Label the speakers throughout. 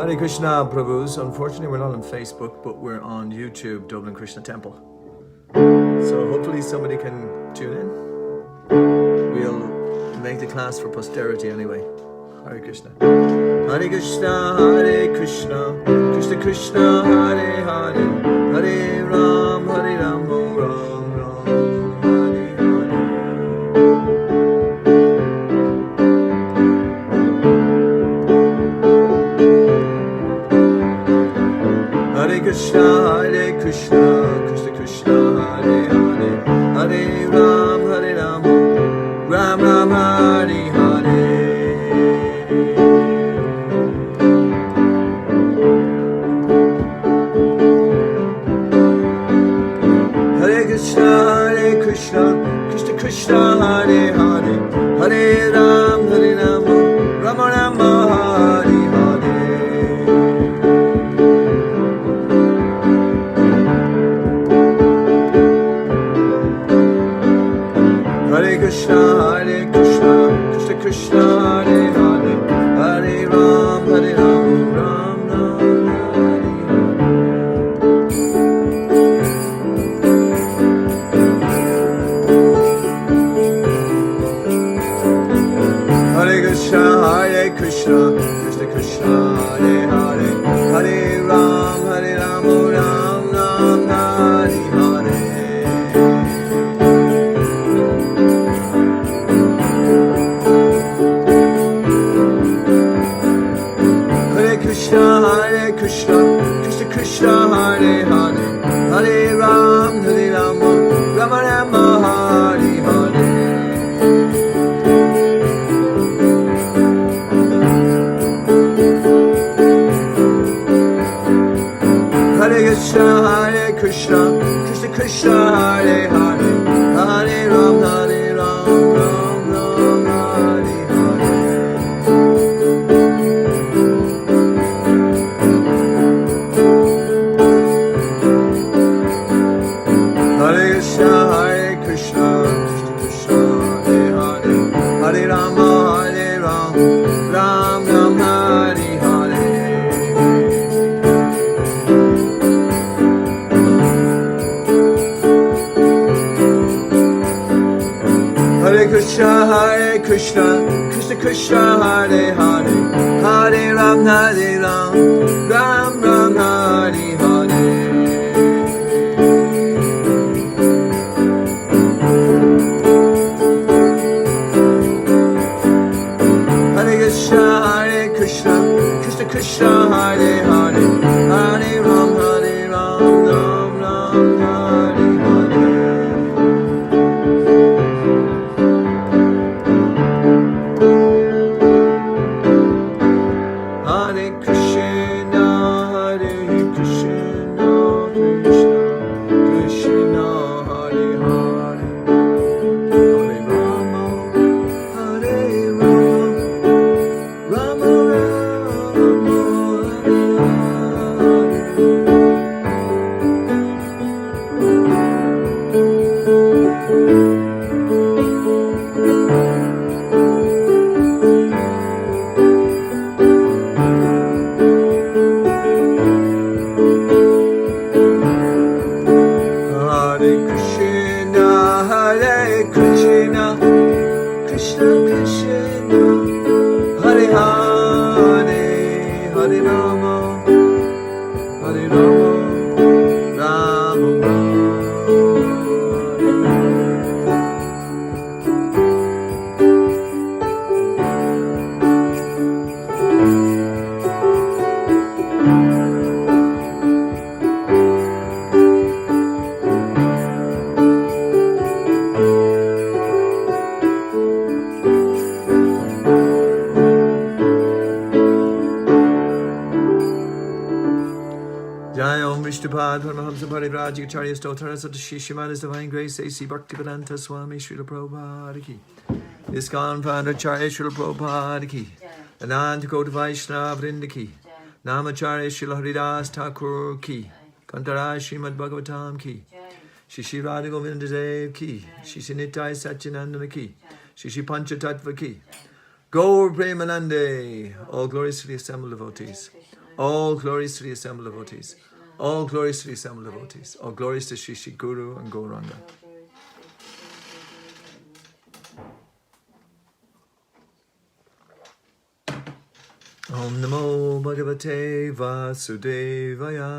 Speaker 1: Hare Krishna, Prabhus. Unfortunately, we're not on Facebook, but we're on YouTube, Dublin Krishna Temple. So hopefully somebody can tune in. We'll make the class for posterity anyway. Hare Krishna. Hare Krishna, Hare Krishna, Krishna Krishna, Hare Hare, Hare Ram, Hare Ram, Ram Ram, Hare Hare. Hare Krishna, Hare Krishna, Krishna Krishna, Hare Hare, Hare Ram, Hare Ram, Ram Ram, Hare Hare. Hare Krishna, Hare Krishna, Krishna Krishna, Hare Hare, Hare Ram, Hare Ram, Ram Ram, Hare Hare. Hare Krishna, Hare Krishna, Krishna Krishna, Hare Hare, Hare Ram, Hare Ram, Ram Ram, Hare Hare. Hare Krishna, Hare Krishna, Krishna Krishna, Hare Hare, Hare Ram, Hare Ram, Ram Ram, Hare Hare. Hare Krishna, Hare Krishna, Krishna Krishna, Hare Hare, Hare Ram, Hare Ram, Ram Ram, Hare Hare. Hare Krishna, Hare Krishna, Krishna Krishna, Hare Hare, Hare Ram, Hare Ram, Ram Ram, Hare Hare. Hare Krishna, Hare Krishna, Krishna Krishna, Hare Hare, Hare Rama, Hare Ram, Ram Ram, Hare Hare. Hare Krishna, Hare Krishna, Krishna Krishna, Hare Hare, Hare Ram, Hare Ram, Ram Ram, Hare Hare. Hare Krishna, Hare Krishna, Krishna Krishna, Hare Hare, Hare Ram, Hare Ram, Ram Ram, Hare Hare. Hare Krishna, Hare Krishna, Krishna Krishna, Hare Hare, Hare Rama, Hare Ram, Rama Rama, Hare Krishna, Hare Krishna, Krishna Krishna, Hare Hare, Hare Rama, Hare Rama, Rama Jai Om Vishnupad Paramahamsa Parivrajika Acharya Stotra Satashi Shimana's Divine Grace A.C. Bhaktivedanta Swami Srila Prabhupada Ki ISKCON Founder Acharya Srila Prabhupada Ki Ananta Kota Vaishnava Vrinda Ki Namacharya Srila Haridas Thakur Ki Kantara Srimad Bhagavatam Ki Shishi Radha Govinda Dev Ki Shishi Nitai Satyanandana Ki Shishi Panchatattva Ki Gaur Premanande, all gloriously assembled devotees. All glories to the assembled devotees. All glories to the assembled devotees. All glories to Shri Shri Guru and Gauranga. Om Namo Bhagavate Vasudevaya.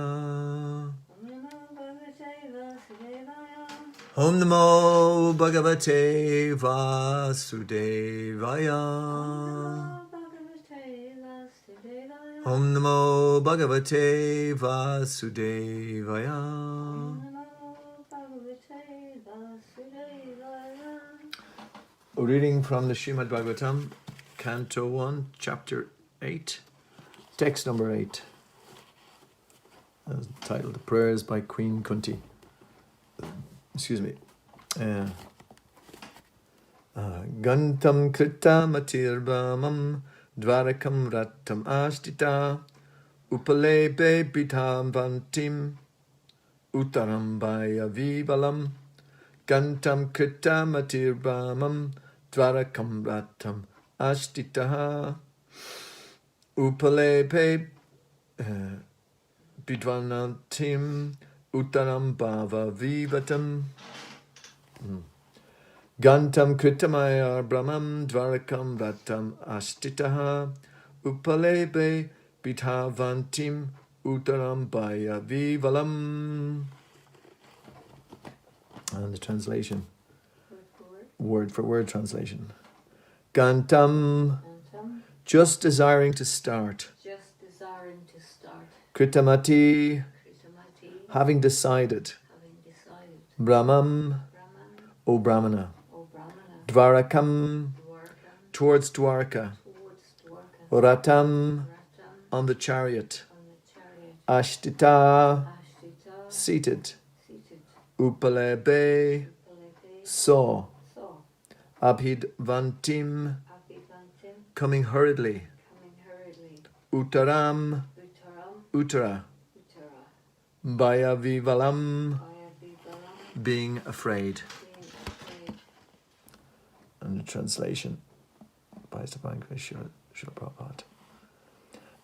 Speaker 1: Om Namo Bhagavate Vasudevaya. Om Namo Bhagavate Vasudevaya. A reading from the Srimad Bhagavatam, Canto 1, Chapter 8, text number 8. Titled Prayers by Queen Kunti. Excuse me. Gantam kritam atirbamam dvarakam rattam ashtita upalebe bitam vantim uttaram baya vivalam gantam kritam atirbamam dvarakam rattam ashtita upalebe bidvanantim uttaram bhava vivatam gantam kritamaya brahmam dvarakam rattam ashtitaha upalebe bitavantim uttaram bhaya vivalam. And the translation, word for word translation. Gantam, just desiring to start. Kritamati, having decided. Brahmam, O Brahmana. Dvarakam, towards Dwarka. Ratam, on the chariot. Ashtita, seated. Upalebe, saw. Abhidvantim, coming hurriedly. Uttaram, uttara. Bhaya vivalam, being afraid. And the translation by Srila Prabhupada.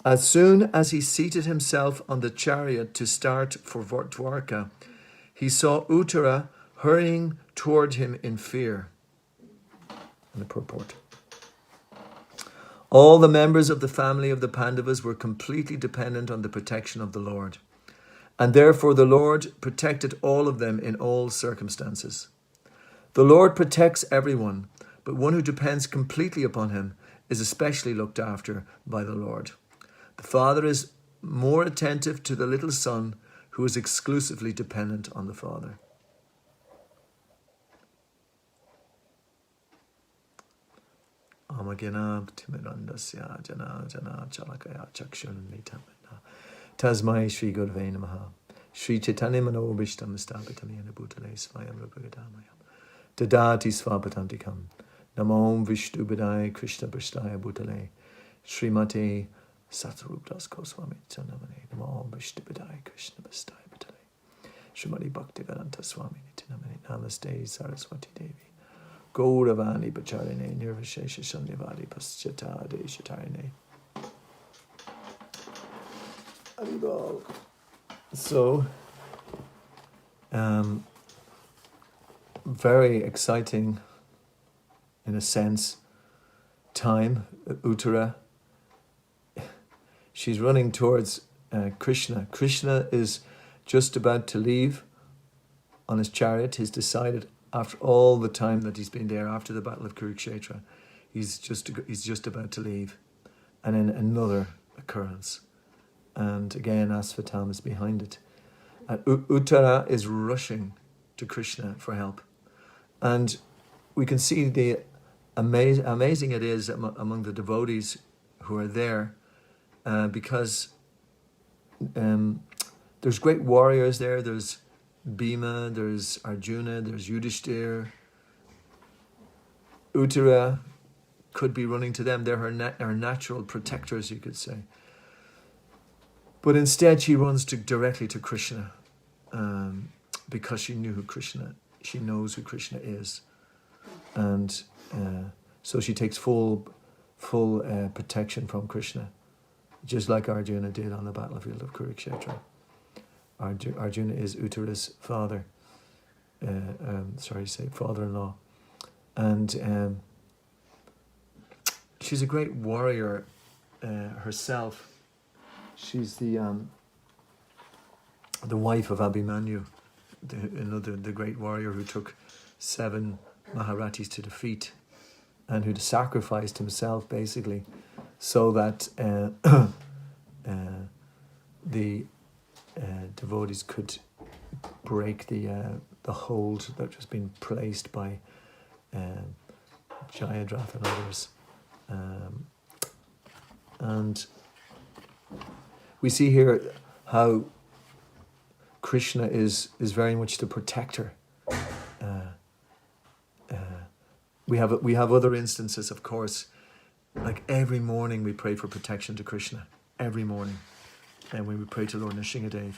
Speaker 1: As soon as he seated himself on the chariot to start for Dwarka, he saw Uttara hurrying toward him in fear. And the purport. All the members of the family of the Pandavas were completely dependent on the protection of the Lord. And therefore the Lord protected all of them in all circumstances. The Lord protects everyone, but one who depends completely upon him is especially looked after by the Lord. The father is more attentive to the little son who is exclusively dependent on the father. Amaginab timirandasya jana jana chalakaya chakshun nitamana tasmai Shri Gurve Namaha Shri Chaitanya Manobishtam Stapatami Bhutale Svayam Rupagadhamayam Dadati Svapatantikam Namo Vishnu Bidai Krishna Prasthaya Bhutale Srimate Satarupdas Goswami Chanamane Namo Vishnu Bidai Krishna Prasthaya Bhutale Srimati Bhaktivedanta Swami Nitinamane Namaste Saraswati Devi Gauravani Bacharine Nirvashesha Sandivadi Paschata Deshatarine. So, very exciting, in a sense, time. Uttara, she's running towards Krishna. Krishna is just about to leave on his chariot. He's decided, after all the time that he's been there, after the Battle of Kurukshetra, he's just about to leave. And then another occurrence. And again, Asvatam is behind it. And Uttara is rushing to Krishna for help. And we can see the amazing it is among the devotees who are there, because there's great warriors there. There's Bhima, there's Arjuna, there's Yudhishthir. Uttara could be running to them. They're her natural protectors, you could say. But instead she runs directly to Krishna, because she knows who Krishna is. And so she takes full protection from Krishna. just like Arjuna did on the battlefield of Kurukshetra. Arjuna is Uttara's father, father-in-law. And she's a great warrior herself. She's the wife of Abhimanyu, the great warrior who took 7 Maharatis to defeat and who sacrificed himself basically so that the devotees could break the hold that was being placed by Jayadratha and others. And we see here how Krishna is very much the protector. We have other instances, of course, like every morning we pray for protection to Krishna, every morning, and when we pray to Lord Nrsingadev.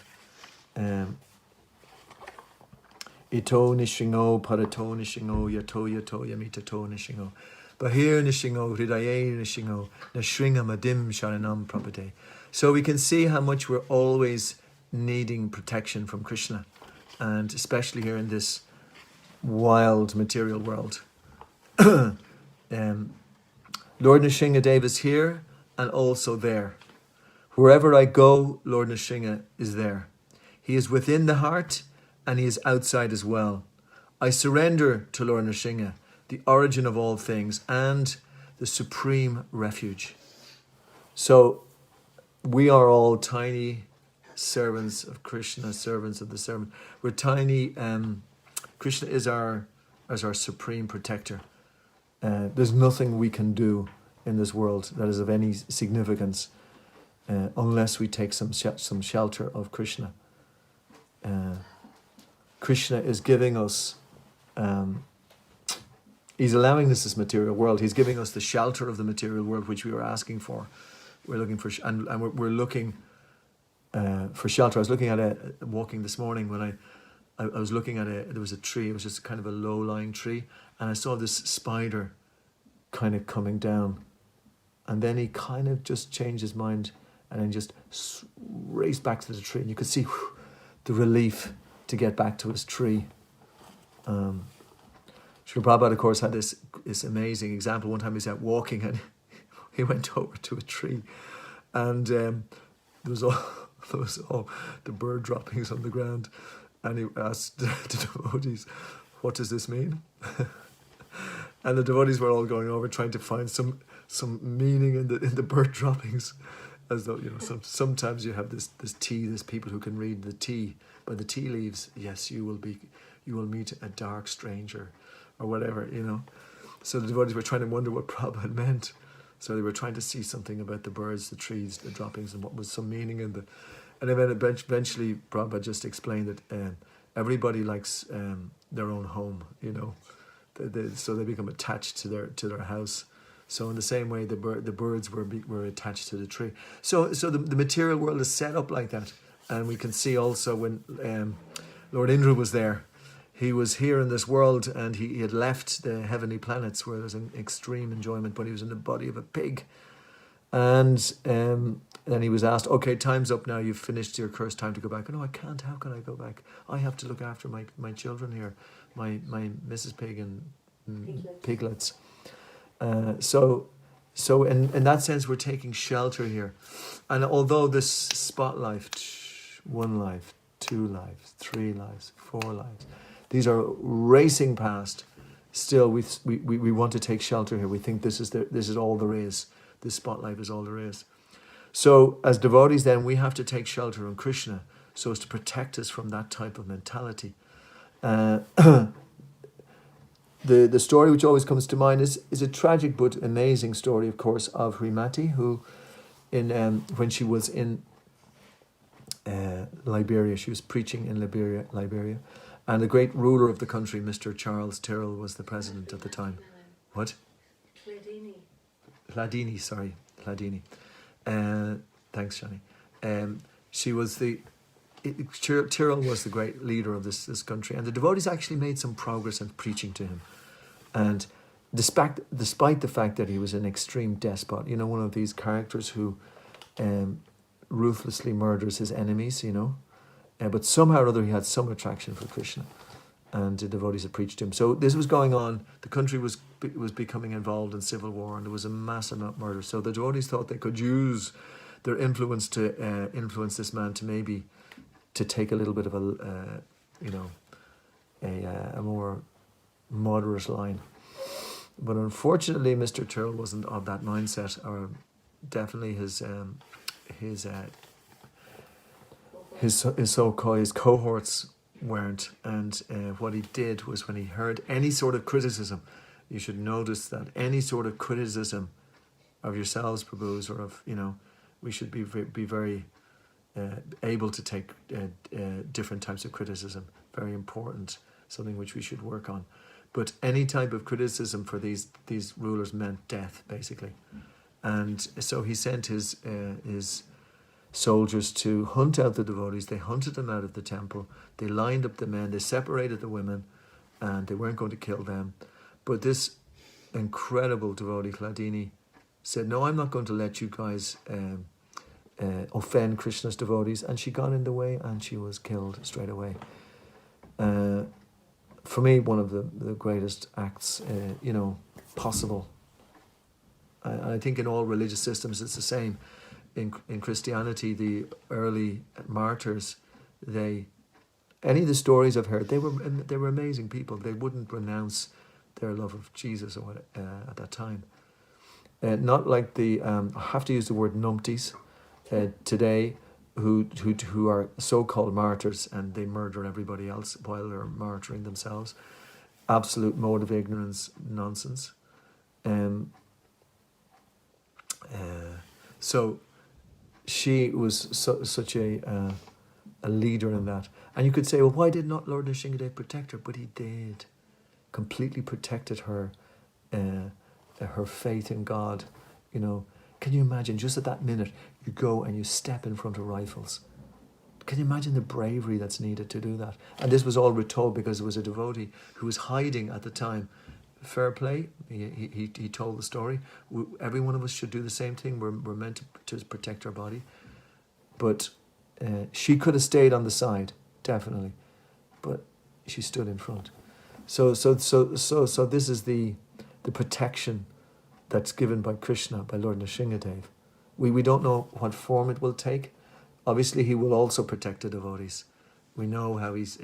Speaker 1: Ito nishingo parato nishingo yato yamitato nishingo bahir nishingo hridaye nishingo nashringa madim sharanam prabhade. So we can see how much we're always needing protection from Krishna, and especially here in this wild material world. Lord Nrsingadev is here and also there. Wherever I go, Lord Nrsinga is there. He is within the heart and he is outside as well. I surrender to Lord Nrsinga, the origin of all things and the supreme refuge. So we are all tiny servants of Krishna, servants of the servant. We're tiny. Krishna is our supreme protector. There's nothing we can do in this world that is of any significance unless we take some shelter of Krishna. Krishna is giving us, he's allowing us this material world. He's giving us the shelter of the material world, which we were asking for. We're looking for, and we're looking for shelter. I was looking at walking this morning when I was looking at there was a tree. It was just kind of a low-lying tree, and I saw this spider kind of coming down, and then he kind of just changed his mind and then just raced back to the tree, and you could see the relief to get back to his tree. Srila Prabhupada, of course, had this amazing example. One time he was out walking and he went over to a tree, and there was all the bird droppings on the ground, and he asked the devotees, "What does this mean?" And the devotees were all going over trying to find some meaning in the bird droppings, as though sometimes you have this tea. There's people who can read the tea by the tea leaves. Yes, you will meet a dark stranger, or whatever. So the devotees were trying to wonder what Prabhupada meant. So they were trying to see something about the birds, the trees, the droppings, and what was some meaning in the. And then eventually Prabhupada just explained that everybody likes their own home, so they become attached to their house. So in the same way, the birds were attached to the tree. So the material world is set up like that, and we can see also when Lord Indra was there. He was here in this world, and he had left the heavenly planets where there's an extreme enjoyment, but he was in the body of a pig. And then he was asked, "Okay, time's up now. You've finished your curse. Time to go back." "No, I can't. How can I go back? I have to look after my children here, my Mrs. Pig and piglets." So in that sense, we're taking shelter here. And although this spot life, 1 life, 2 lives, 3 lives, 4 lives, these are racing past, still we want to take shelter here. We think this is all there is. This spot life is all there is. So as devotees then, we have to take shelter in Krishna so as to protect us from that type of mentality. The story which always comes to mind is a tragic but amazing story, of course, of Hrimati, who when she was in Liberia, she was preaching in Liberia, and the great ruler of the country, Mr. Charles Tyrrell, was the president at the time. What? Hladini. Thanks, Johnny. She was Tyrrell was the great leader of this country, and the devotees actually made some progress in preaching to him. And despite the fact that he was an extreme despot, one of these characters who ruthlessly murders his enemies, but somehow or other he had some attraction for Krishna, and the devotees had preached to him. So this was going on. The country was becoming involved in civil war, and there was a massive murder. So the devotees thought they could use their influence to influence this man to take a little bit of a more moderate line. But unfortunately, Mr. Turrell wasn't of that mindset, or definitely his cohorts weren't. And what he did was, when he heard any sort of criticism, you should notice that any sort of criticism of yourselves, Prabhus, or of, we should be very able to take different types of criticism. Very important, something which we should work on. But any type of criticism for these rulers meant death, basically. And so he sent his soldiers to hunt out the devotees. They hunted them out of the temple. They lined up the men. They separated the women, and they weren't going to kill them. But this incredible devotee, Hladini, said, "No, I'm not going to let you guys offend Krishna's devotees." And she got in the way, and she was killed straight away. For me, one of the greatest acts, possible. I think in all religious systems it's the same. In Christianity, the early martyrs, any of the stories I've heard, they were amazing people. They wouldn't renounce their love of Jesus or what, at that time. Not like the I have to use the word numpties today, who are so-called martyrs, and they murder everybody else while they're martyring themselves. Absolute mode of ignorance, nonsense. So she was such a leader in that. And you could say, well, why did not Lord Nrsingadev protect her? But he did. Completely protected her, her faith in God. Can you imagine, just at that minute, you go and you step in front of rifles? Can you imagine the bravery that's needed to do that? And this was all retold because it was a devotee who was hiding at the time. Fair play. He told the story. Every one of us should do the same thing. We're meant to protect our body. But she could have stayed on the side, definitely. But she stood in front. So this is the protection that's given by Krishna, by Lord Nrsingadev. We don't know what form it will take. Obviously, he will also protect the devotees. We know how he's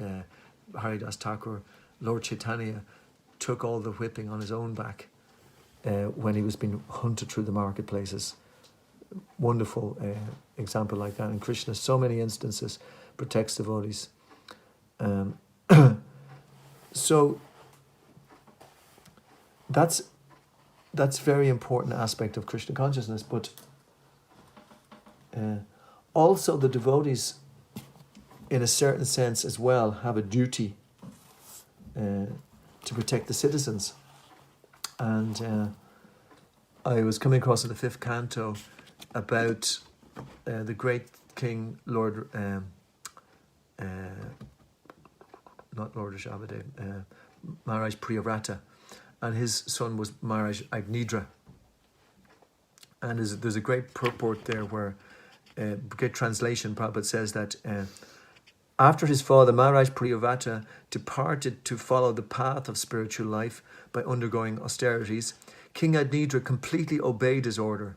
Speaker 1: Haridas Thakur, Lord Chaitanya, took all the whipping on his own back when he was being hunted through the marketplaces. Wonderful example like that. And Krishna, so many instances, protects devotees. So that's very important aspect of Krishna consciousness. But also the devotees, in a certain sense as well, have a duty to protect the citizens. And I was coming across in the 5th canto about the great king, Lord, not Lord Rishabhadev, Maharaj Priyavrata, and his son was Maharaj Agnidra. And there's a great purport there where, great translation, Prabhupada says that after his father, Maharaj Priyavrata departed to follow the path of spiritual life by undergoing austerities, King Agnidra completely obeyed his order.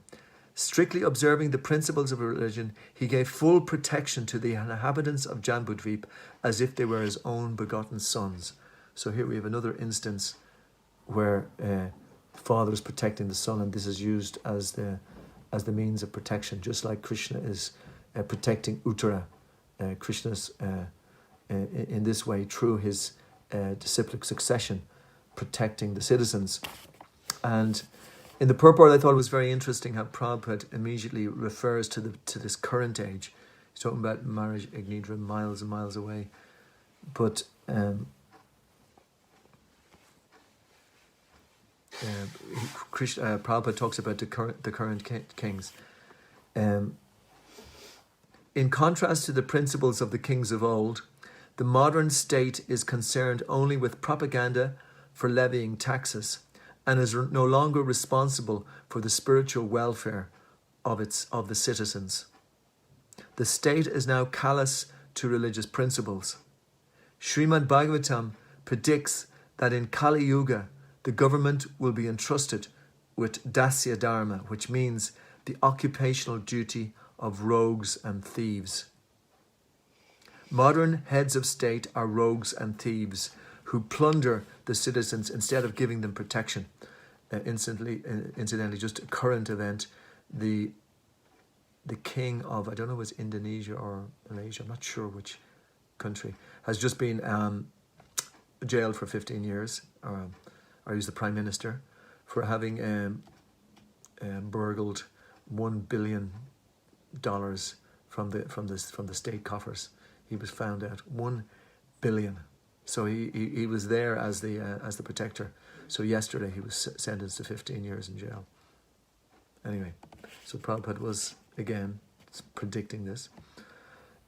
Speaker 1: Strictly observing the principles of religion, he gave full protection to the inhabitants of Jambudvip as if they were his own begotten sons. So here we have another instance where father is protecting the son, and this is used as the means of protection, just like Krishna is protecting Uttara. Krishna's in this way through his disciplic succession, protecting the citizens. And in the purport, I thought it was very interesting how Prabhupada immediately refers to this current age. He's talking about Maharaj Agnidra miles and miles away, but Prabhupada talks about the current kings. In contrast to the principles of the kings of old, the modern state is concerned only with propaganda for levying taxes, and is no longer responsible for the spiritual welfare of the citizens. The state is now callous to religious principles. Srimad Bhagavatam predicts that in Kali Yuga, the government will be entrusted with Dasya Dharma, which means the occupational duty of rogues and thieves. Modern heads of state are rogues and thieves who plunder the citizens instead of giving them protection. Incidentally, just a current event, the king of, I don't know if it was Indonesia or Malaysia, I'm not sure which country, has just been jailed for 15 years, or he's the prime minister, for having burgled $1 billion from the state coffers. He was found out. 1 billion. So he was there as the protector. So yesterday he was sentenced to 15 years in jail. Anyway, so Prabhupada was again predicting this.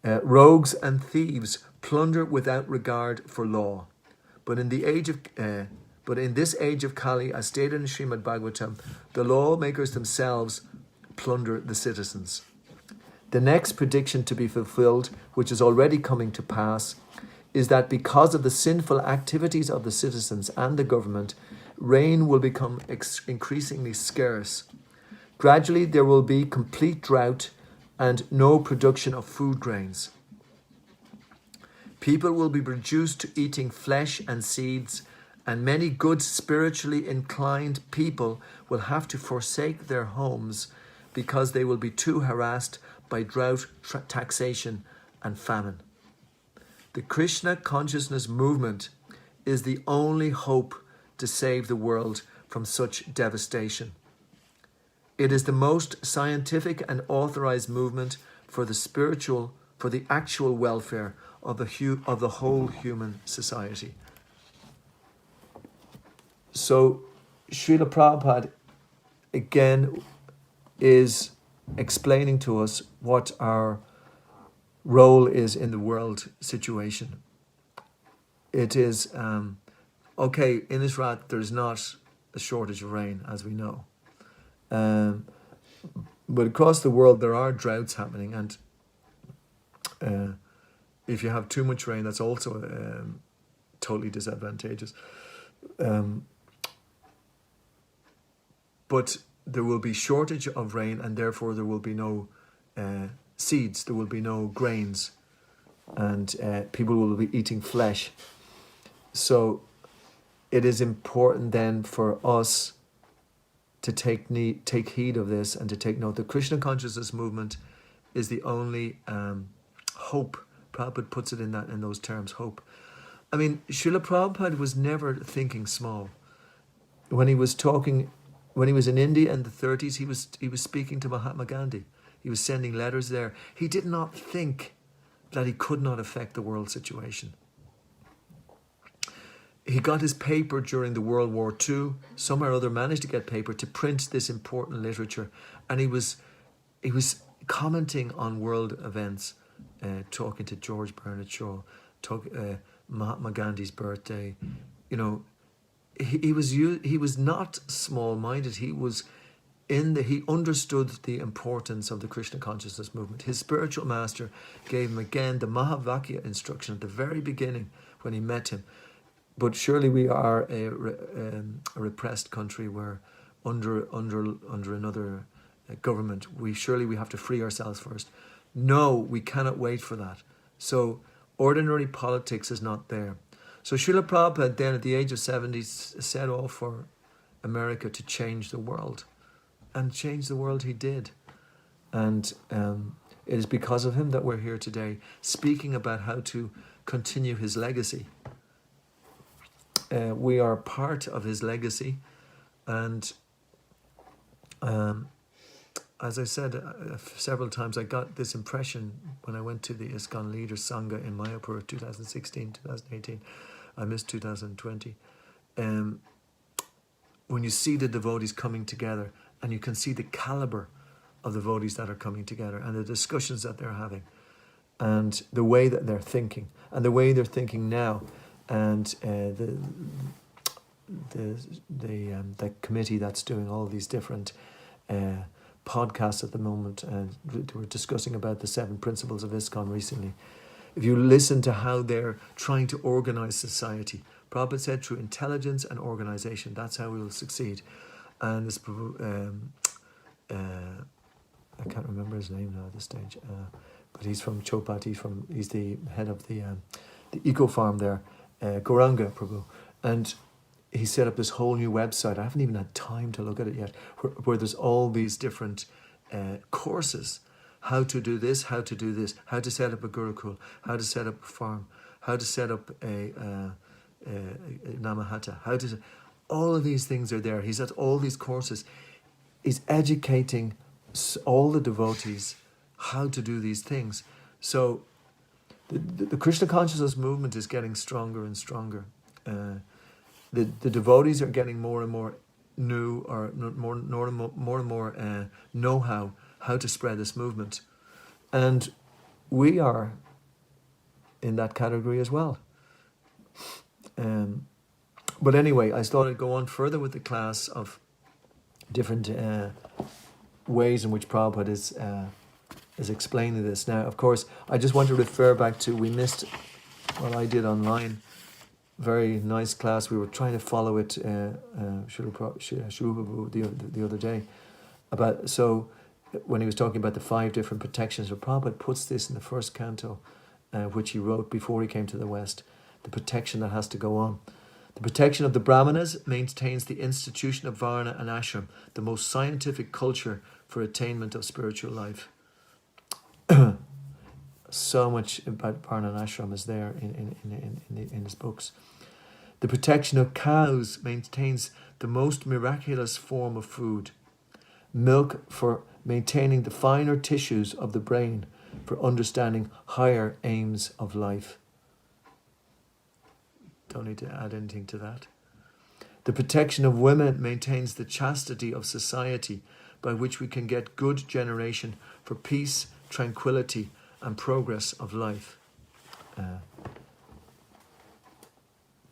Speaker 1: Rogues and thieves plunder without regard for law, but in this age of Kali, as stated in Srimad Bhagavatam, the lawmakers themselves plunder the citizens. The next prediction to be fulfilled, which is already coming to pass, is that because of the sinful activities of the citizens and the government, rain will become increasingly scarce. Gradually, there will be complete drought and no production of food grains. People will be reduced to eating flesh and seeds, and many good spiritually inclined people will have to forsake their homes because they will be too harassed by drought, taxation, and famine. The Krishna consciousness movement is the only hope to save the world from such devastation. It is the most scientific and authorized movement for the actual welfare of the whole human society. So, Srila Prabhupada again is explaining to us what our role is in the world situation. It is, okay, in Israel there's not a shortage of rain, as we know. But across the world there are droughts happening, and if you have too much rain, that's also totally disadvantageous. But there will be shortage of rain, and therefore there will be no seeds, there will be no grains, and people will be eating flesh. So it is important then for us to take heed of this and to take note. The Krishna consciousness movement is the only hope. Prabhupada puts it in those terms, hope. I mean, Srila Prabhupada was never thinking small. When he was in India in the 30s, he was speaking to Mahatma Gandhi. He was sending letters there. He did not think that he could not affect the world situation. He got his paper during the World War II. Some or other managed to get paper to print this important literature, and he was commenting on world events, talking to George Bernard Shaw, Mahatma Gandhi's birthday. You know, he was not small-minded. He understood the importance of the Krishna consciousness movement. His spiritual master gave him again the Mahavakya instruction at the very beginning when he met him. But surely we are a repressed country where under another government, we have to free ourselves first. No, we cannot wait for that. So ordinary politics is not there. So Srila Prabhupada then at the age of 70 set off for America to change the world. And change the world he did. And it is because of him that we're here today, speaking about how to continue his legacy. We are part of his legacy, and as I said several times, I got this impression when I went to the ISKCON Leaders Sangha in Mayapur 2016, 2018. I missed 2020. When you see the devotees coming together, and you can see the caliber of the devotees that are coming together, and the discussions that they're having, and the way that they're thinking, and the way they're thinking now, and the committee that's doing all these different podcast at the moment, and we're discussing about the 7 principles of ISKCON recently. If you listen to how they're trying to organize society, Prabhupada said through intelligence and organization, that's how we will succeed. And this, I can't remember his name now at this stage, but he's from Chopat. He's the head of the eco farm there, Gauranga Prabhu, and he set up this whole new website. I haven't even had time to look at it yet, where there's all these different courses. How to do this, how to do this, how to set up a Gurukul, how to set up a farm, how to set up a Namahata, all of these things are there. He's at all these courses. He's educating all the devotees how to do these things. So the Krishna consciousness movement is getting stronger and stronger. The devotees are getting more and more new, or more and more know-how to spread this movement. And we are in that category as well. But anyway, I thought I'd go on further with the class of different ways in which Prabhupada is explaining this. Now, of course, I just want to refer back to, we missed what I did online. Very nice class. We were trying to follow it, Srila Prabhu the other day. When he was talking about the 5 different protections, Prabhupada puts this in the first canto, which he wrote before he came to the West, the protection that has to go on. The protection of the Brahmanas maintains the institution of Varna and Ashram, the most scientific culture for attainment of spiritual life. So much about Varna and Ashram is there in his books. The protection of cows maintains the most miraculous form of food. Milk for maintaining the finer tissues of the brain, for understanding higher aims of life. Don't need to add anything to that. The protection of women maintains the chastity of society, by which we can get good generation for peace, tranquility, and progress of life.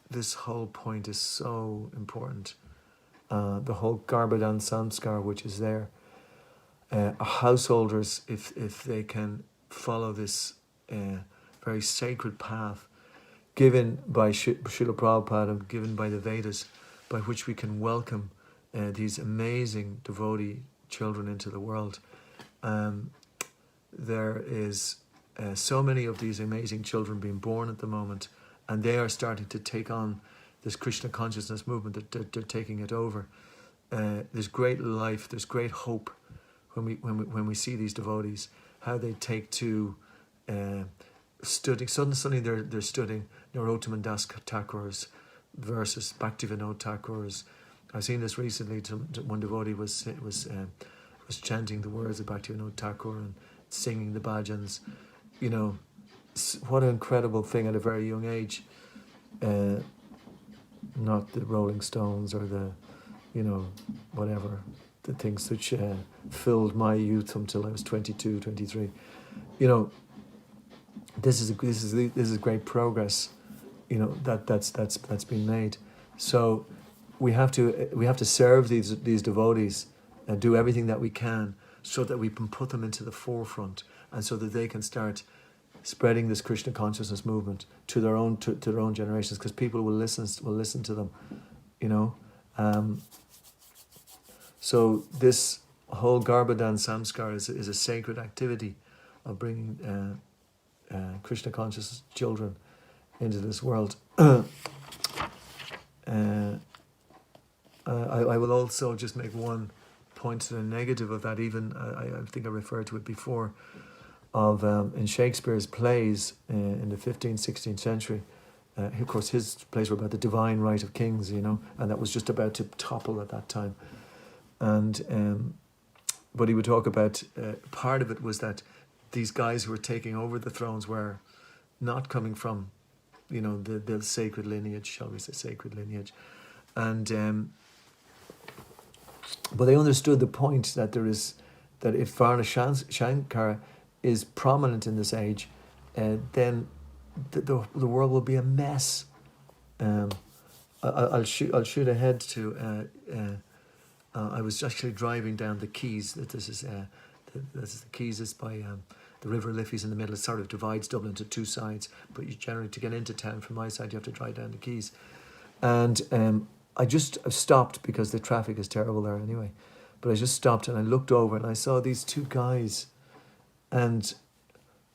Speaker 1: This whole point is so important. The whole Garbhadan Samskar, which is there. Householders, if they can follow this very sacred path given by Srila Prabhupada and given by the Vedas, by which we can welcome these amazing devotee children into the world. There is so many of these amazing children being born at the moment, and they are starting to take on this Krishna consciousness movement. They're taking it over. There's great life, there's great hope when we see these devotees, how they take to studying. Suddenly they're studying Narottam Das Thakur's verses, Bhaktivinoda Thakur's. I've seen this recently. One devotee was chanting the words of Bhaktivinoda Thakur and singing the bhajans. You know, what an incredible thing at a very young age. Not the Rolling Stones or the, whatever, the things which filled my youth until I was 22, 23. This is great progress. That's been made. So we have to serve these devotees and do everything that we can so that we can put them into the forefront, and so that they can start spreading this Krishna consciousness movement to their own generations, because people will listen to them, So this whole Garbhadan Samskar is a sacred activity of bringing Krishna conscious children into this world. I will also just make one point to the negative of that. Even I think I referred to it before, of in Shakespeare's plays in the 15th, 16th century. Of course, his plays were about the divine right of kings, and that was just about to topple at that time. And but he would talk about part of it was that these guys who were taking over the thrones were not coming from, the sacred lineage, shall we say, sacred lineage, and but they understood the point that if Varna Shankara is prominent in this age, then the world will be a mess. I'll shoot ahead to I was actually driving down the Quays. This is the Quays is by the River Liffey's in the middle. It sort of divides Dublin into two sides, but you generally, to get into town from my side, you have to drive down the Quays. And I just stopped because the traffic is terrible there anyway. But I just stopped and I looked over and I saw these two guys, and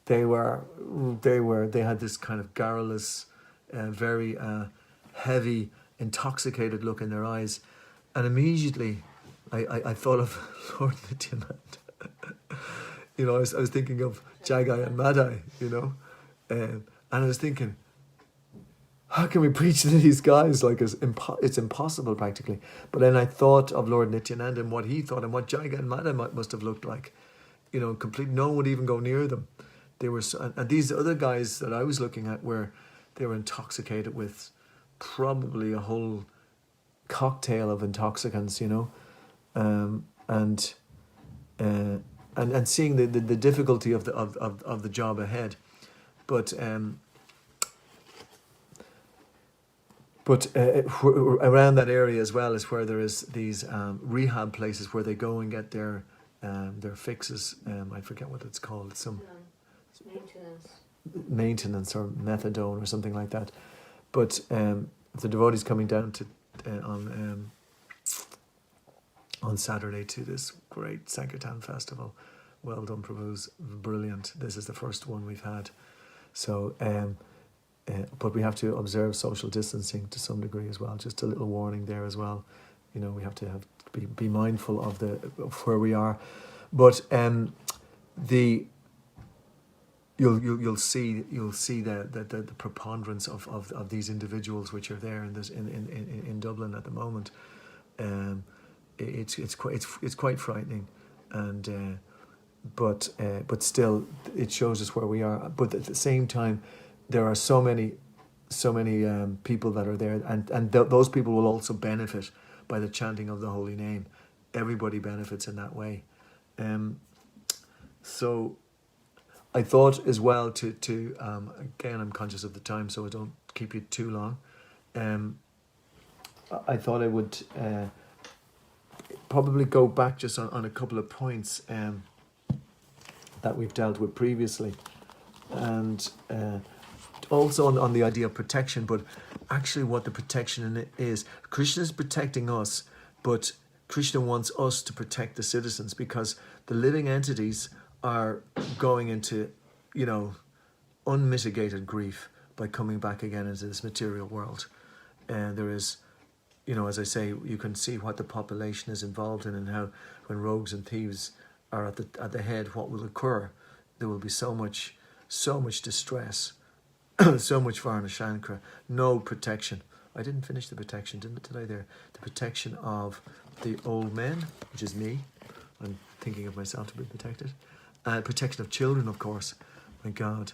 Speaker 1: they had this kind of garrulous, very heavy, intoxicated look in their eyes, and immediately I thought of Lord Nityananda. You know, I was thinking of Jagai and Madai, you know, and I was thinking, how can we preach to these guys? Like, it's impossible practically. But then I thought of Lord Nityananda and what he thought and what Jagai and Madai must have looked like. You know, no one would even go near them. They were, and these other guys that I was looking at they were intoxicated with probably a whole cocktail of intoxicants, you know, and seeing the difficulty of the job ahead, but around that area as well is where there is these rehab places where they go and get their fixes. I forget what it's called. It's some maintenance or methadone or something like that. But the devotees coming down to on Saturday to this great Sankirtan festival. Well done, Prabhu's brilliant. This is the first one we've had. So, but we have to observe social distancing to some degree as well. Just a little warning there as well. You know, we have to be mindful of where we are. But you'll see the preponderance of these individuals which are there in Dublin at the moment. It's quite frightening, and but still it shows us where we are. But at the same time, there are so many people that are there, and those people will also benefit by the chanting of the holy name. Everybody benefits in that way. So I thought as well to again, I'm conscious of the time, so I don't keep you too long. I thought I would probably go back just on a couple of points that we've dealt with previously, and also on the idea of protection, but actually what the protection in it is. Krishna is protecting us, but Krishna wants us to protect the citizens, because the living entities are going into, you know, unmitigated grief by coming back again into this material world. And there is, you know, as I say, you can see what the population is involved in, and how when rogues and thieves are at the head, what will occur. There will be so much distress, so much Varnashankara, no protection. I didn't finish the protection, did I there? The protection of the old men, which is me. I'm thinking of myself to be protected. Protection of children, of course. My God.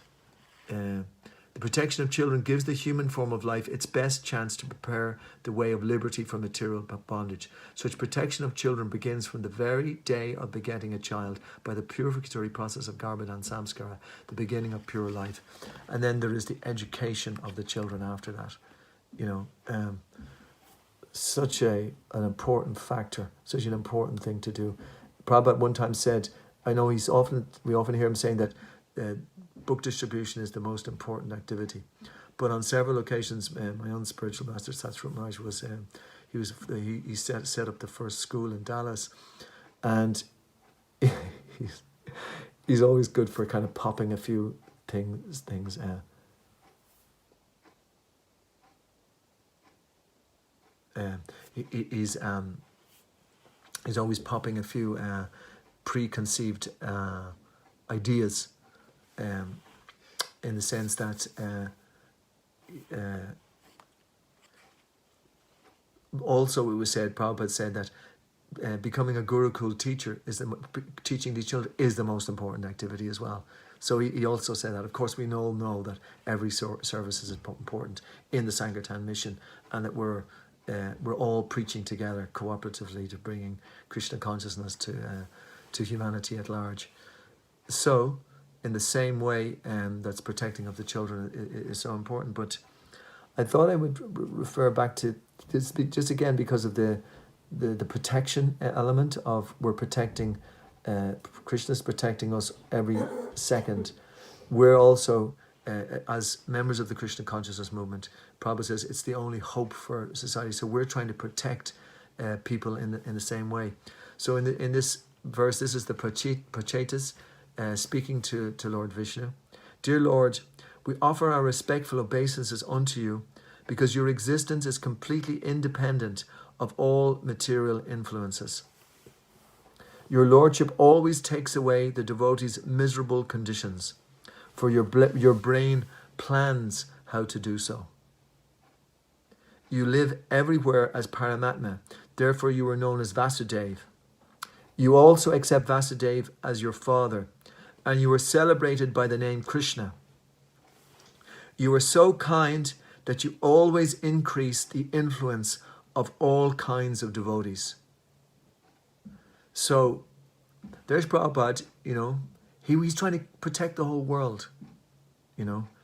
Speaker 1: The protection of children gives the human form of life its best chance to prepare the way of liberty from material bondage. Such protection of children begins from the very day of begetting a child by the purificatory process of Garbhadan Samskara, the beginning of pure life. And then there is the education of the children after that. You know, such an important factor, such an important thing to do. Prabhupada one time said, I know we often hear him saying that book distribution is the most important activity, but on several occasions, my own spiritual master Satsvarup Maharaj was he set up the first school in Dallas, and he's always good for kind of popping a few things. He's always popping a few preconceived ideas, in the sense that also it was said, Prabhupada said that becoming a Gurukul teacher teaching these children is the most important activity as well. So he also said that. Of course, we all know that every service is important in the Sankirtan mission, and that we're all preaching together cooperatively to bringing Krishna consciousness to humanity at large. So, in the same way, that's protecting of the children is so important. But I thought I would refer back to this just again because of the the protection element of we're protecting, Krishna's protecting us every second. We're also, as members of the Krishna consciousness movement, Prabhupada says it's the only hope for society. So we're trying to protect people in the same way. So in this verse, this is the Prachetas speaking to Lord Vishnu. Dear Lord, we offer our respectful obeisances unto you because your existence is completely independent of all material influences. Your Lordship always takes away the devotee's miserable conditions, for your brain plans how to do so. You live everywhere as Paramatma, therefore you are known as Vasudeva. You also accept Vasudeva as your father, and you are celebrated by the name Krishna. You are so kind that you always increase the influence of all kinds of devotees. So there's Prabhupada, he's trying to protect the whole world,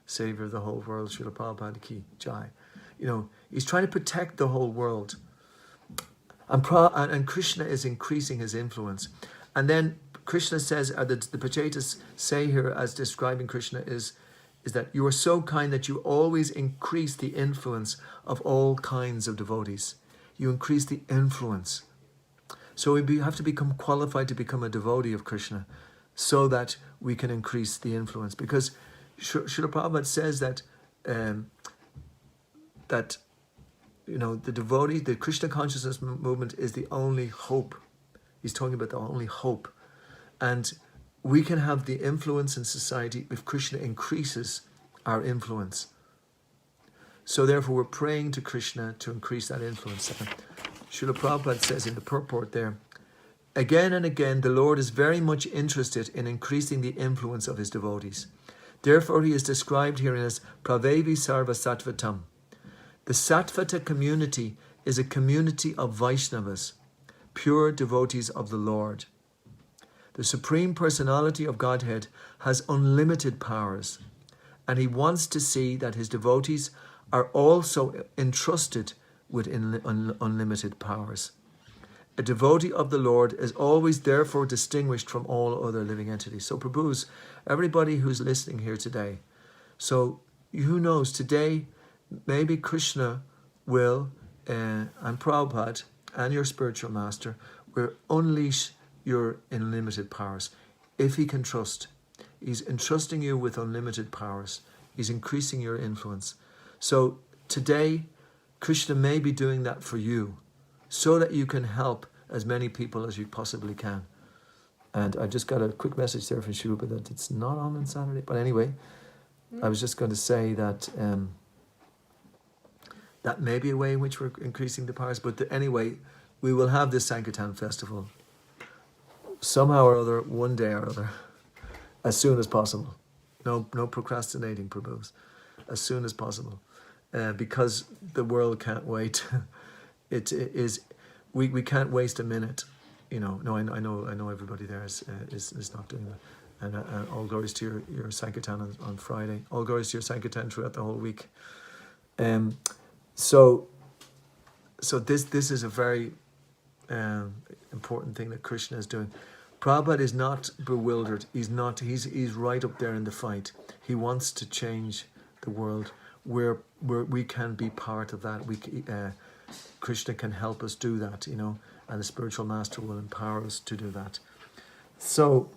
Speaker 1: Savior of the whole world, Srila Prabhupada Ki Jai. He's trying to protect the whole world. And Krishna is increasing his influence. And then Krishna says, the Prachetas say here as describing Krishna is that you are so kind that you always increase the influence of all kinds of devotees. You increase the influence. So we have to become qualified to become a devotee of Krishna so that we can increase the influence. Because Srila Prabhupada says that the devotee, the Krishna consciousness movement is the only hope. He's talking about the only hope. And we can have the influence in society if Krishna increases our influence. So therefore we're praying to Krishna to increase that influence. Srila Prabhupada says in the purport there, again and again the Lord is very much interested in increasing the influence of his devotees. Therefore he is described here as Pravevi Sarva Sattvatam. The Sattvata community is a community of Vaishnavas, pure devotees of the Lord. The Supreme Personality of Godhead has unlimited powers, and he wants to see that his devotees are also entrusted with unlimited powers. A devotee of the Lord is always therefore distinguished from all other living entities. So Prabhus, everybody who's listening here today, so who knows, today maybe Krishna will, and Prabhupada and your spiritual master will unleash your unlimited powers. If he can trust, he's entrusting you with unlimited powers. He's increasing your influence. So today, Krishna may be doing that for you so that you can help as many people as you possibly can. And I just got a quick message there from Shrupa that it's not on Saturday. But anyway, I was just going to say that that may be a way in which we're increasing the powers. But anyway, we will have this Sankirtan festival somehow or other, one day or other, as soon as possible. No procrastinating, Prabhus. As soon as possible. Because the world can't wait. We can't waste a minute. No, I know everybody there is not doing that. And all glories to your Sankirtan on Friday. All glories to your Sankirtan throughout the whole week. So this is a very important thing that Krishna is doing. Prabhupada is not bewildered. He's right up there in the fight. He wants to change the world where we can be part of that. Krishna can help us do that, and the spiritual master will empower us to do that. So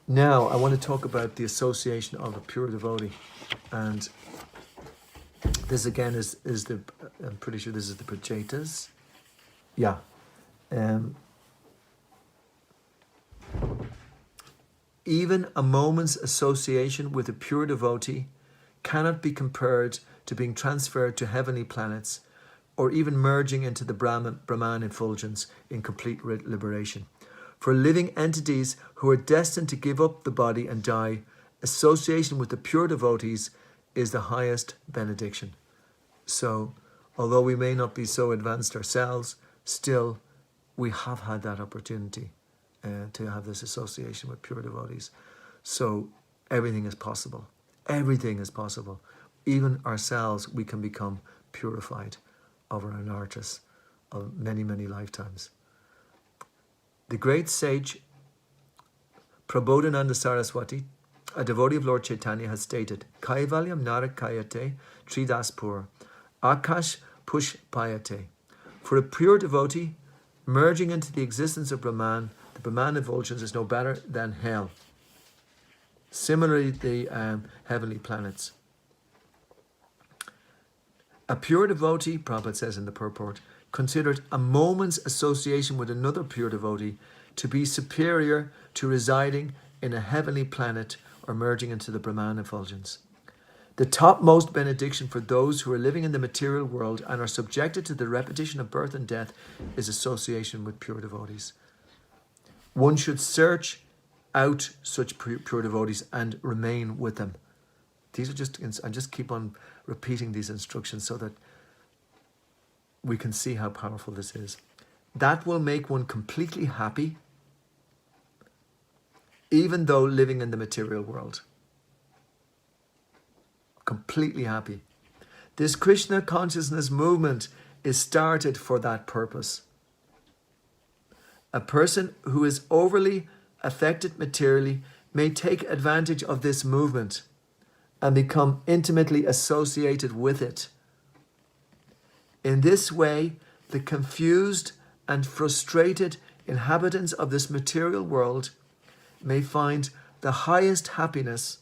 Speaker 1: now I want to talk about the association of a pure devotee, and this again is the, I'm pretty sure this is the Prachetas. Yeah. Even a moment's association with a pure devotee cannot be compared to being transferred to heavenly planets or even merging into the Brahman effulgence in complete liberation. For living entities who are destined to give up the body and die, association with the pure devotees is the highest benediction. So, although we may not be so advanced ourselves, still we have had that opportunity to have this association with pure devotees. So everything is possible. Everything is possible. Even ourselves, we can become purified of our anarthas, of many, many lifetimes. The great sage Prabodhananda Saraswati, a devotee of Lord Chaitanya, has stated, Kaivalyam narakayate tridaspur, akash pushpayate. For a pure devotee, merging into the existence of Brahman, the Brahman effulgence is no better than hell. Similarly, the heavenly planets. A pure devotee, Prabhupada says in the purport, considered a moment's association with another pure devotee to be superior to residing in a heavenly planet or merging into the Brahman effulgence. The topmost benediction for those who are living in the material world and are subjected to the repetition of birth and death is association with pure devotees. One should search out such pure devotees and remain with them. These are just, I just keep on repeating these instructions so that we can see how powerful this is. That will make one completely happy, even though living in the material world. Completely happy. This Krishna consciousness movement is started for that purpose. A person who is overly affected materially may take advantage of this movement and become intimately associated with it. In this way, the confused and frustrated inhabitants of this material world may find the highest happiness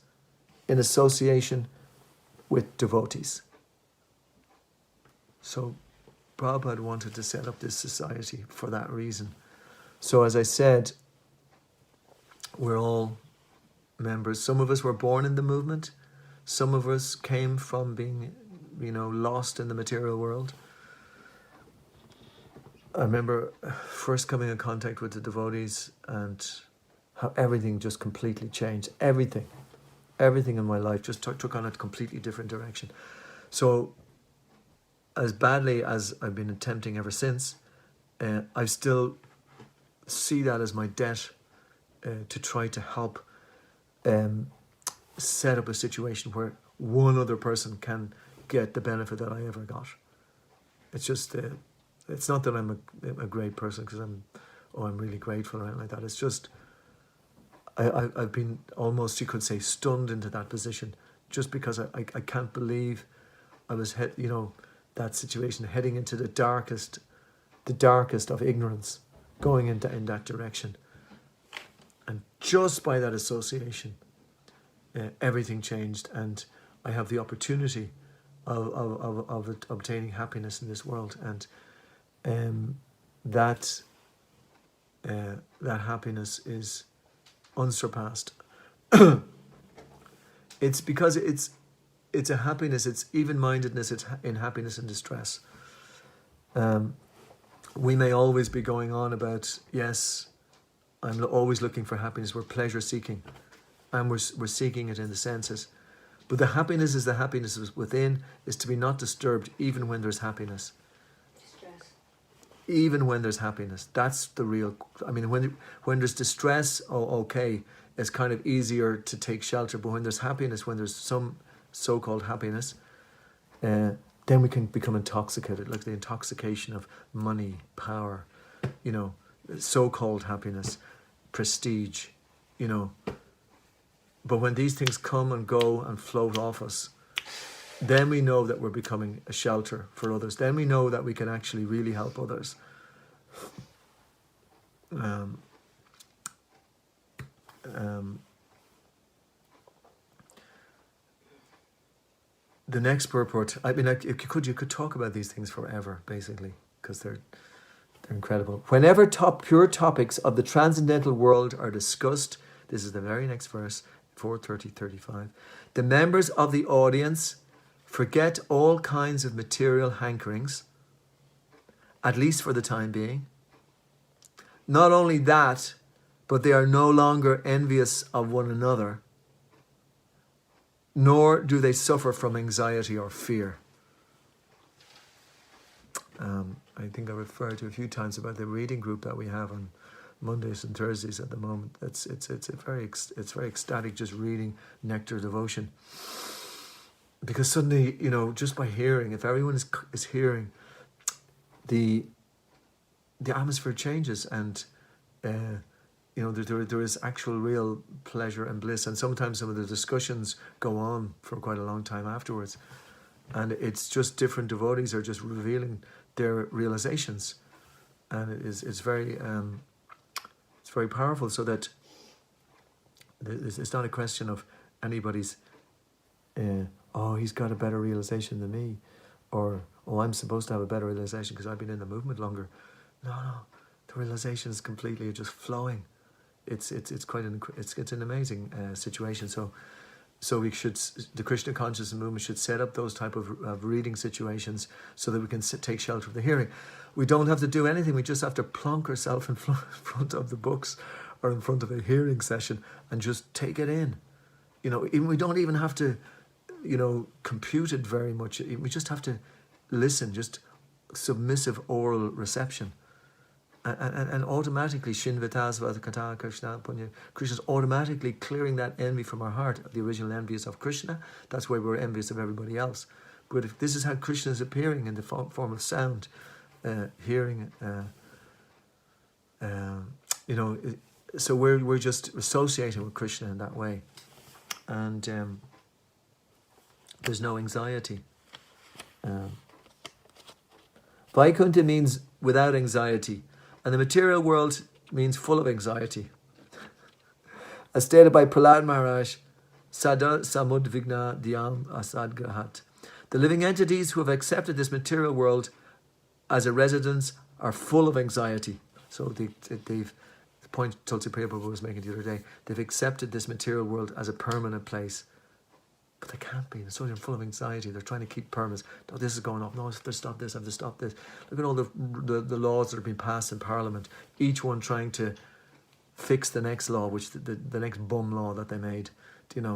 Speaker 1: in association with devotees. So Prabhupada wanted to set up this society for that reason. So as I said, we're all members. Some of us were born in the movement. Some of us came from being, lost in the material world. I remember first coming in contact with the devotees and how everything just completely changed. Everything in my life just took on a completely different direction. So as badly as I've been attempting ever since, I still see that as my debt to try to help set up a situation where one other person can get the benefit that I ever got. It's just, it's not that I'm a great person because I'm really grateful or anything like that. It's just, I've been almost, you could say, stunned into that position just because I can't believe I was, that situation, heading into the darkest of ignorance, going in that direction. And just by that association, everything changed, and I have the opportunity of obtaining happiness in this world, and that happiness is unsurpassed. It's because it's a happiness, it's even-mindedness, it's in happiness and distress. We may always be going on about, yes, I'm always looking for happiness, we're pleasure-seeking, and we're seeking it in the senses. But the happiness is the happiness within, is to be not disturbed even when there's happiness. Distress. Even when there's happiness. That's the real, when there's distress, okay, it's kind of easier to take shelter. But when there's happiness, when there's some so-called happiness, then we can become intoxicated, like the intoxication of money, power, so-called happiness, prestige, But when these things come and go and float off us, then we know that we're becoming a shelter for others. Then we know that we can actually really help others. The next purport, you could talk about these things forever, basically, because they're incredible. Whenever pure topics of the transcendental world are discussed, this is the very next verse, 4:30-35, the members of the audience forget all kinds of material hankerings, at least for the time being. Not only that, but they are no longer envious of one another, nor do they suffer from anxiety or fear. I think I referred to a few times about the reading group that we have on Mondays and Thursdays at the moment. It's very ecstatic, just reading Nectar Devotion, because suddenly, just by hearing, if everyone is hearing the the atmosphere changes, and there is actual real pleasure and bliss. And sometimes some of the discussions go on for quite a long time afterwards, and it's just different devotees are just revealing their realizations, and it's very powerful. So that it's not a question of anybody's he's got a better realization than me, or I'm supposed to have a better realization because I've been in the movement longer. No, the realization is completely just flowing. It's quite an amazing situation. So we should, the Krishna consciousness movement should set up those type of reading situations so that we can take shelter of the hearing. We don't have to do anything. We just have to plonk ourselves in front of the books or in front of a hearing session and just take it in. We don't even have to, compute it very much. We just have to listen, just submissive oral reception. And automatically, Shinvatasva Kata Krishna Punya, Krishna's automatically clearing that envy from our heart. The original envy is of Krishna. That's why we're envious of everybody else. But if this is how Krishna is appearing in the form of sound, hearing, so we're just associating with Krishna in that way, and there's no anxiety. Vaikuntha means without anxiety. And the material world means full of anxiety. As stated by Prahlad Maharaj, Sada Samudvigna Dhyam Asadgahat. The living entities who have accepted this material world as a residence are full of anxiety. So they've, the point Tulsi Prabhu was making the other day, they've accepted this material world as a permanent place. But they can't be. So they're full of anxiety. They're trying to keep permits. No, this is going up. No, I have to stop this. I have to stop this. Look at all the laws that are being passed in Parliament. Each one trying to fix the next law, which the next bum law that they made.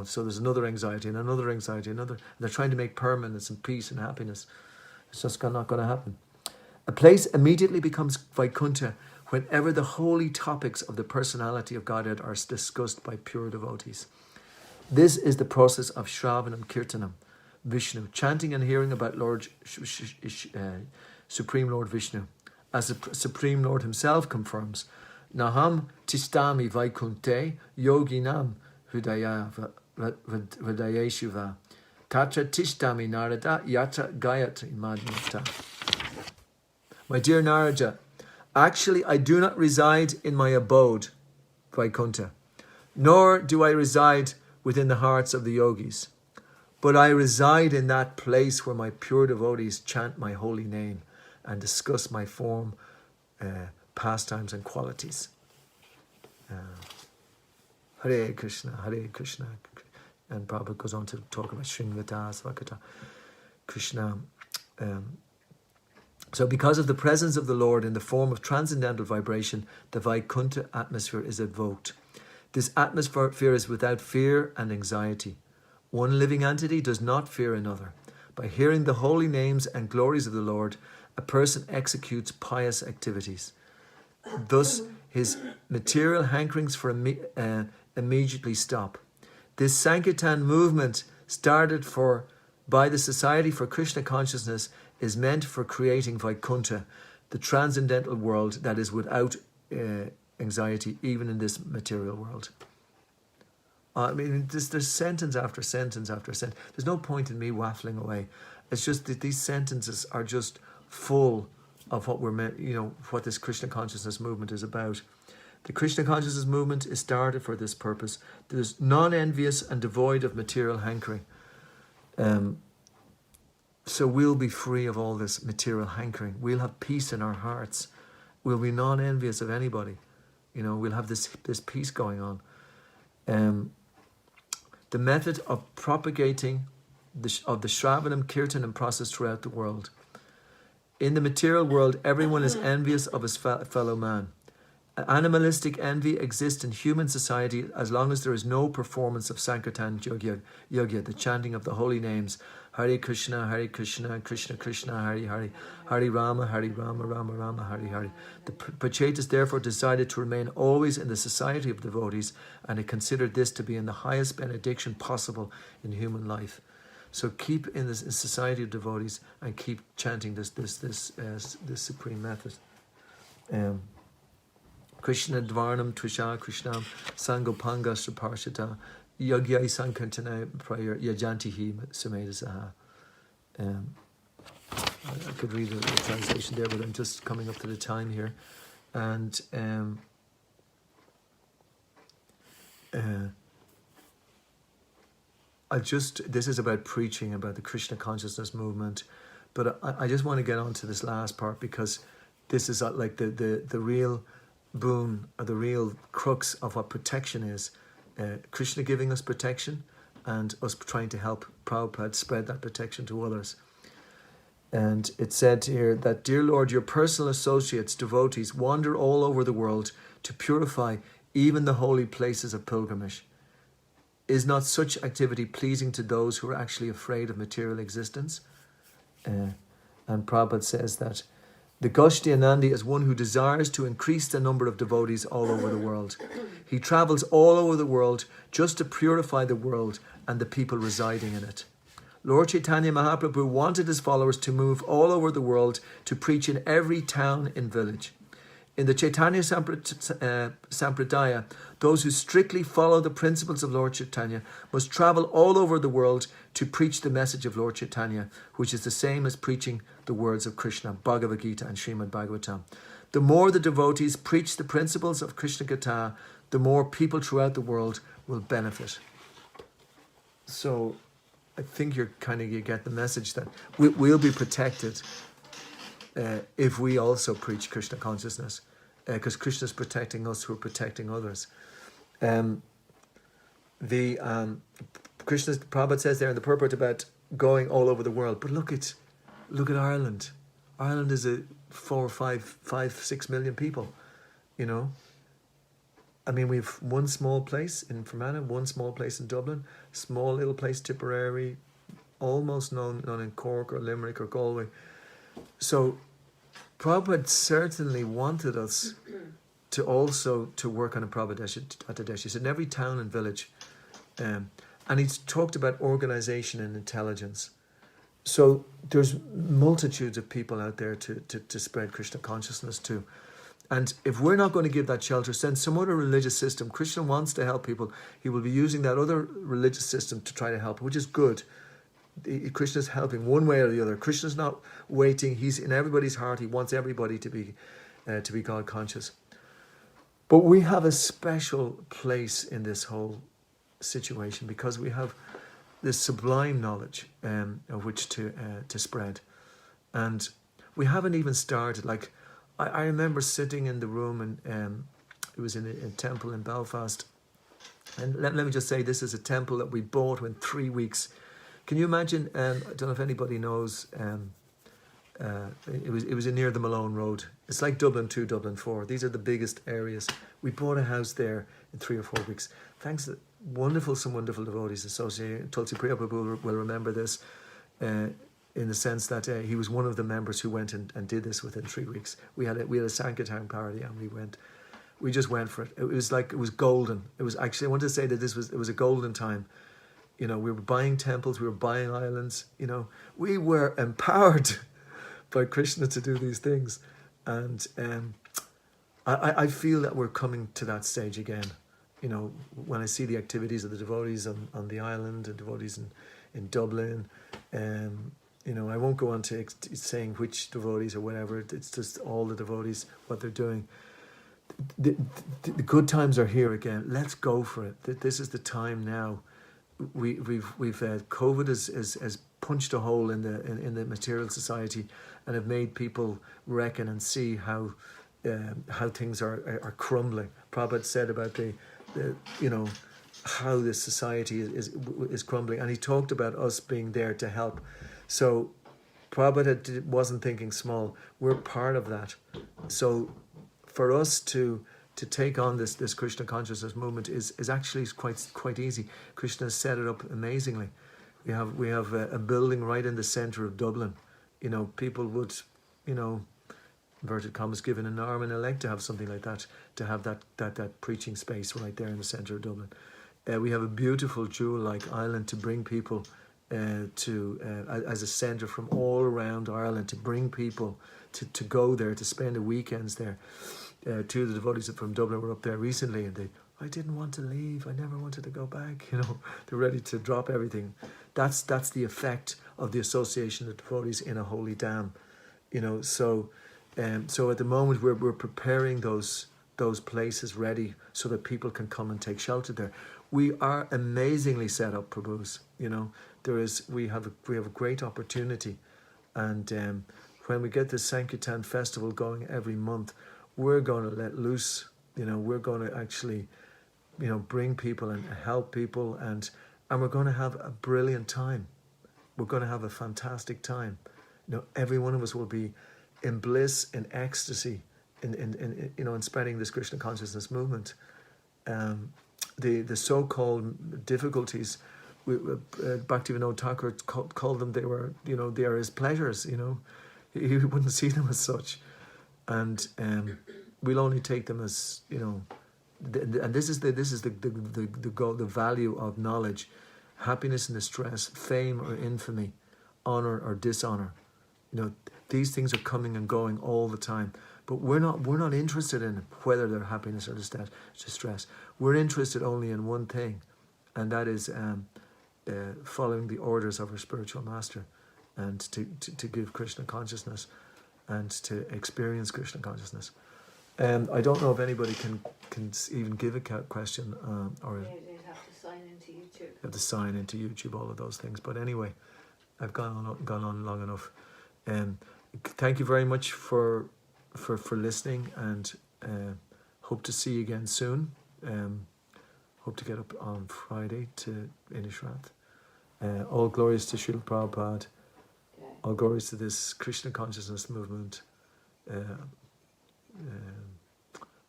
Speaker 1: So there's another anxiety and another anxiety, another. And they're trying to make permanence and peace and happiness. It's just not going to happen. A place immediately becomes Vaikuntha whenever the holy topics of the personality of Godhead are discussed by pure devotees. This is the process of Shravanam Kirtanam, Vishnu, chanting and hearing about Supreme Lord Vishnu. As the Supreme Lord himself confirms, Naham Tistami Vaikunte Yoginam Hridayeshiva Tatra Tishtami Narada Yatra Gayatri Madhyata. My dear Narada, actually I do not reside in my abode, Vaikuntha, nor do I reside within the hearts of the yogis, but I reside in that place where my pure devotees chant my holy name and discuss my form, pastimes and qualities. Hare Krishna, Hare Krishna. And Prabhu goes on to talk about Sringvata, Svakata, Krishna. So because of the presence of the Lord in the form of transcendental vibration, the Vaikuntha atmosphere is evoked. This atmosphere is without fear and anxiety. One living entity does not fear another. By hearing the holy names and glories of the Lord, a person executes pious activities. Thus, his material hankerings for immediately stop. This Sankirtan movement, started by the Society for Krishna Consciousness, is meant for creating Vaikuntha, the transcendental world that is without anxiety, even in this material world. I mean, there's sentence after sentence after sentence. There's no point in me waffling away. It's just that these sentences are just full of what we're meant, what this Krishna consciousness movement is about. The Krishna consciousness movement is started for this purpose. There's non-envious and devoid of material hankering. So we'll be free of all this material hankering. We'll have peace in our hearts. We'll be non-envious of anybody. We'll have this peace going on. The method of propagating the Shravanam Kirtanam process throughout the world. In the material world, everyone is envious of his fellow man. Animalistic envy exists in human society as long as there is no performance of Sankirtan Yogya, the chanting of the holy names, Hare Krishna, Krishna Krishna, Hare Hare, Hare Rama, Rama Rama, Hare Hare. The Pachetas therefore decided to remain always in the society of devotees, and it considered this to be in the highest benediction possible in human life. So keep in this society of devotees and keep chanting this supreme method. Um, Krishna Dvarnam Trisha Krishnam Sangopanga Sraparshita Yagyai Sankirtana Prayer Yajantihi Samedasaha. I could read the translation there, but I'm just coming up to the time here. And this is about preaching, about the Krishna consciousness movement. But I just want to get on to this last part, because this is like the real boon, or the real crux of what protection is. Krishna giving us protection, and us trying to help Prabhupada spread that protection to others. And it said here that, Dear Lord, your personal associates, devotees, wander all over the world to purify even the holy places of pilgrimage. Is not such activity pleasing to those who are actually afraid of material existence? And Prabhupada says that the Goshtyanandi is one who desires to increase the number of devotees all over the world. He travels all over the world just to purify the world and the people residing in it. Lord Chaitanya Mahaprabhu wanted his followers to move all over the world to preach in every town and village. In the Chaitanya Sampradaya, those who strictly follow the principles of Lord Chaitanya must travel all over the world to preach the message of Lord Chaitanya, which is the same as preaching the words of Krishna, Bhagavad Gita and Srimad Bhagavatam. The more the devotees preach the principles of Krishna Gita, the more people throughout the world will benefit. So I think you get the message that we'll be protected if we also preach Krishna consciousness, because Krishna is protecting us who are protecting others. Krishna Prabhupada says there in the purport about going all over the world, but look at Ireland. Ireland is 6 million people, you know. I mean, we've one small place in Fermanagh, one small place in Dublin, small little place Tipperary, almost none in Cork or Limerick or Galway. So Prabhupada certainly wanted us to also to work on a Prabhupada in every town and village. And he's talked about organization and intelligence. So there's multitudes of people out there to spread Krishna consciousness to. And if we're not going to give that shelter, send some other religious system. Krishna wants to help people. He will be using that other religious system to try to help, which is good. Krishna's helping one way or the other. Krishna's not waiting. He's in everybody's heart. He wants everybody to be God conscious. But we have a special place in this whole situation because we have this sublime knowledge of which to spread. And we haven't even started. Like, I remember sitting in the room, and it was in a temple in Belfast. And let me just say, this is a temple that we bought in 3 weeks. Can you imagine? I don't know if anybody knows. It was near the Malone Road. It's like Dublin 2, Dublin 4. These are the biggest areas. We bought a house there in 3 or 4 weeks. Thanks to some wonderful devotees associated. Tulsi Priya Prabhu will remember this. In the sense that he was one of the members who went and did this within 3 weeks. We had a Sankirtan party and we just went for it. It was golden. It was actually, I want to say that it was a golden time. You know, we were buying temples, we were buying islands, you know, we were empowered by Krishna to do these things. And I feel that we're coming to that stage again. You know, when I see the activities of the devotees on the island and devotees in Dublin, you know, I won't go on to saying which devotees or whatever. It's just all the devotees, what they're doing. The good times are here again. Let's go for it. This is the time now. We've COVID has punched a hole in the material society, and have made people reckon and see how things are crumbling. Prabhupada said about the you know, how this society is crumbling, and he talked about us being there to help. So Prabhupada wasn't thinking small. We're part of that. So for us to take on this Krishna consciousness movement is actually quite easy. Krishna set it up amazingly. We have a building right in the centre of Dublin. You know, people would, you know, inverted commas, given an arm and a leg to have something like that, to have that preaching space right there in the centre of Dublin. We have a beautiful jewel-like island to bring people as a centre from all around Ireland, to bring people to go there, to spend the weekends there. Two of the devotees from Dublin were up there recently, and I didn't want to leave. I never wanted to go back. They're ready to drop everything. That's the effect of the association of devotees in a holy dam. So at the moment we're preparing those places ready so that people can come and take shelter there. We are amazingly set up, Prabhus. We have a great opportunity, and when we get the Sankirtan festival going every month, we're going to let loose. We're going to actually, bring people and help people, and we're going to have a brilliant time. We're going to have a fantastic time. Every one of us will be in bliss, in ecstasy, in spreading this Krishna consciousness movement. The so-called difficulties, Bhaktivinoda Thakur called them. They are his pleasures. He wouldn't see them as such, and we'll only take them as and this is the goal, the value of knowledge, happiness and distress, fame or infamy, honor or dishonor. These things are coming and going all the time, but we're not interested in whether they're happiness or distress. We're interested only in one thing, and that is following the orders of our spiritual master, and to give Krishna consciousness and to experience Krishna consciousness. I don't know if anybody can even give a question or
Speaker 2: They'd have to sign into YouTube.
Speaker 1: You have to sign into YouTube, all of those things. But anyway, I've gone on long enough. Thank you very much for listening, and hope to see you again soon. Hope to get up on Friday to Inishrath. All glories to Srila Prabhupada. All glories to this Krishna consciousness movement.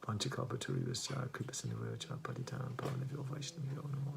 Speaker 1: Panchakalpaturi Visya Kripasinivaya Patitan Pavanavyo Vaishnavyo Namo